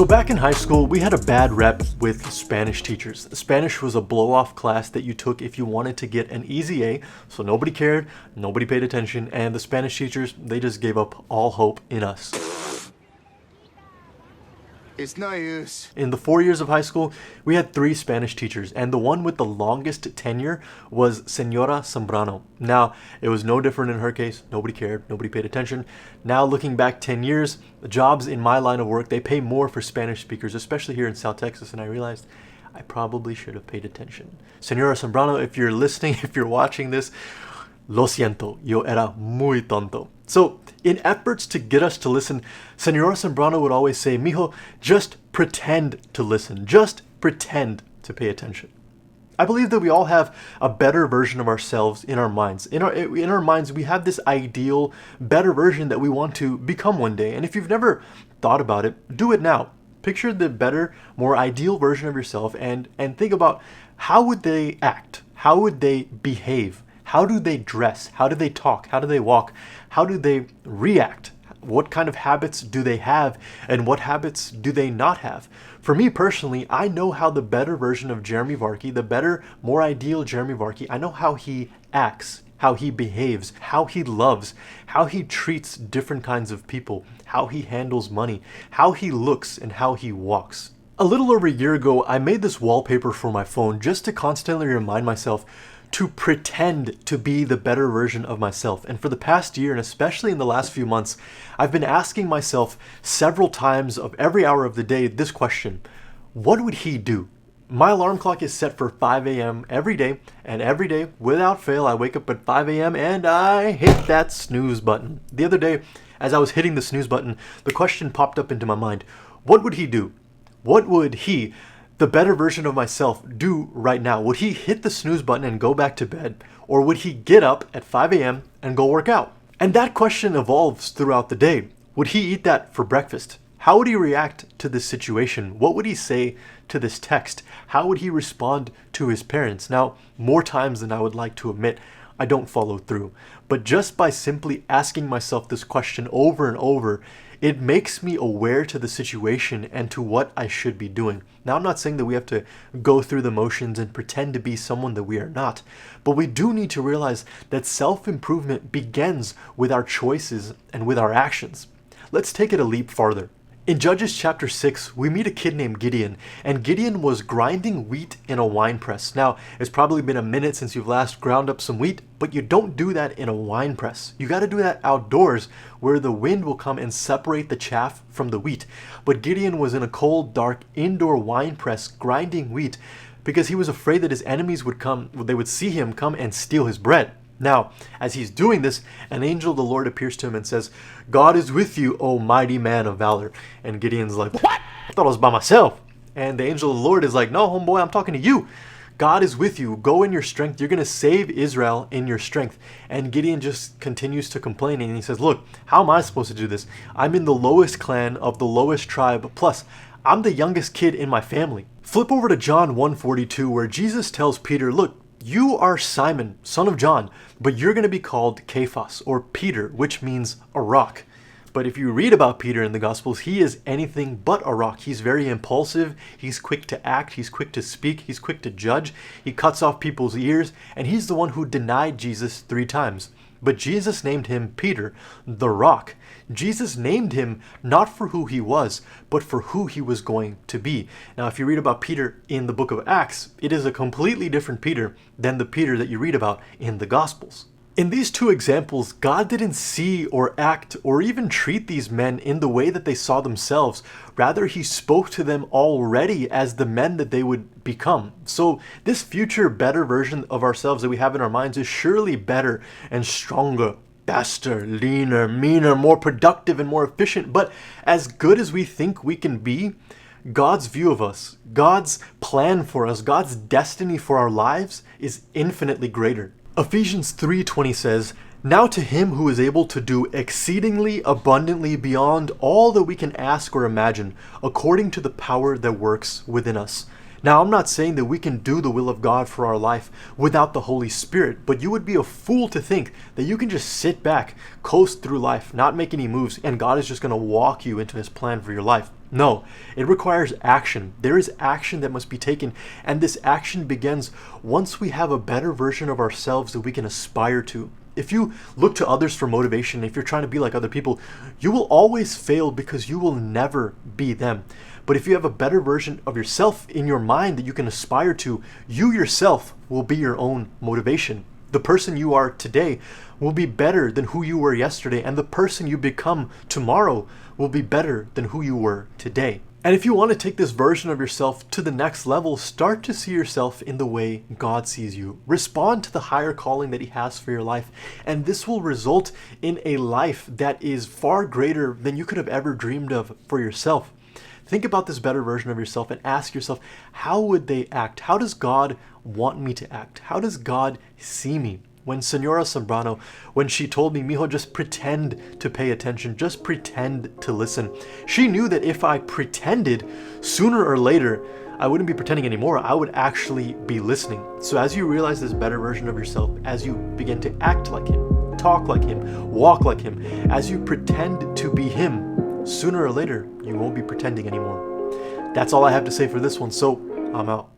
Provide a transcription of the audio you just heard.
So back in high school, we had a bad rep with Spanish teachers. Spanish was a blow-off class that you took if you wanted to get an easy A, so nobody cared, nobody paid attention, and the Spanish teachers, they just gave up all hope in us. It's no use. In the 4 years of high school, we had 3 Spanish teachers, and the one with the longest tenure was Senora Zambrano. Now, it was no different in her case. Nobody cared. Nobody paid attention. Now, looking back 10 years, the jobs in my line of work, they pay more for Spanish speakers, especially here in South Texas, and I realized I probably should have paid attention. Senora Zambrano, if you're listening, if you're watching this, lo siento, yo era muy tonto. So, in efforts to get us to listen, Senora Zambrano would always say, Mijo, just pretend to listen. Just pretend to pay attention. I believe that we all have a better version of ourselves in our minds. In our minds, we have this ideal, better version that we want to become one day. And if you've never thought about it, do it now. Picture the better, more ideal version of yourself and think about how would they act? How would they behave? How do they dress? How do they talk? How do they walk? How do they react? What kind of habits do they have? And what habits do they not have? For me personally, I know how the better version of Jeremy Varkey, the better, more ideal Jeremy Varkey, I know how he acts, how he behaves, how he loves, how he treats different kinds of people, how he handles money, how he looks, and how he walks. A little over a year ago, I made this wallpaper for my phone just to constantly remind myself to pretend to be the better version of myself. And for the past year, and especially in the last few months, I've been asking myself several times of every hour of the day this question: what would he do? My alarm clock is set for 5 a.m. every day, and every day, without fail, I wake up at 5 a.m. and I hit that snooze button. The other day, as I was hitting the snooze button, the question popped up into my mind: what would he do? What would he, the better version of myself, do right now? Would he hit the snooze button and go back to bed? Or would he get up at 5 a.m. and go work out? And that question evolves throughout the day. Would he eat that for breakfast? How would he react to this situation? What would he say to this text? How would he respond to his parents? Now, more times than I would like to admit, I don't follow through. But just by simply asking myself this question over and over, it makes me aware to the situation and to what I should be doing. Now, I'm not saying that we have to go through the motions and pretend to be someone that we are not, but we do need to realize that self-improvement begins with our choices and with our actions. Let's take it a leap farther. In Judges chapter 6, we meet a kid named Gideon, and Gideon was grinding wheat in a wine press. Now, it's probably been a minute since you've last ground up some wheat, but you don't do that in a wine press. You got to do that outdoors where the wind will come and separate the chaff from the wheat. But Gideon was in a cold, dark, indoor wine press grinding wheat because he was afraid that his enemies would come, they would see him come and steal his bread. Now, as he's doing this, an angel of the Lord appears to him and says, God is with you, O mighty man of valor. And Gideon's like, what? I thought I was by myself. And the angel of the Lord is like, no, homeboy, I'm talking to you. God is with you. Go in your strength. You're going to save Israel in your strength. And Gideon just continues to complain. And he says, look, how am I supposed to do this? I'm in the lowest clan of the lowest tribe. Plus, I'm the youngest kid in my family. Flip over to John 1:42, where Jesus tells Peter, look, you are Simon, son of John, but you're going to be called Cephas, or Peter, which means a rock. But if you read about Peter in the Gospels, he is anything but a rock. He's very impulsive, he's quick to act, he's quick to speak, he's quick to judge, he cuts off people's ears, and he's the one who denied Jesus 3 times. But Jesus named him Peter, the rock. Jesus named him not for who he was, but for who he was going to be. Now, if you read about Peter in the book of Acts, it is a completely different Peter than the Peter that you read about in the Gospels. In these 2 examples, God didn't see or act or even treat these men in the way that they saw themselves. Rather, he spoke to them already as the men that they would become. So this future better version of ourselves that we have in our minds is surely better and stronger, faster, leaner, meaner, more productive, and more efficient. But as good as we think we can be, God's view of us, God's plan for us, God's destiny for our lives is infinitely greater. Ephesians 3:20 says, now to him who is able to do exceedingly abundantly beyond all that we can ask or imagine, according to the power that works within us. Now, I'm not saying that we can do the will of God for our life without the Holy Spirit, but you would be a fool to think that you can just sit back, coast through life, not make any moves, and God is just going to walk you into his plan for your life. No, it requires action. There is action that must be taken, and this action begins once we have a better version of ourselves that we can aspire to. If you look to others for motivation, if you're trying to be like other people, you will always fail because you will never be them. But if you have a better version of yourself in your mind that you can aspire to, you yourself will be your own motivation. The person you are today will be better than who you were yesterday, and the person you become tomorrow will be better than who you were today. And if you want to take this version of yourself to the next level, start to see yourself in the way God sees you. Respond to the higher calling that He has for your life, and this will result in a life that is far greater than you could have ever dreamed of for yourself. Think about this better version of yourself and ask yourself, how would they act? How does God want me to act? How does God see me? When Senora Zambrano, when she told me, Mijo, just pretend to pay attention, just pretend to listen. She knew that if I pretended, sooner or later, I wouldn't be pretending anymore. I would actually be listening. So as you realize this better version of yourself, as you begin to act like Him, talk like Him, walk like Him, as you pretend to be Him, sooner or later, you won't be pretending anymore. That's all I have to say for this one, so I'm out.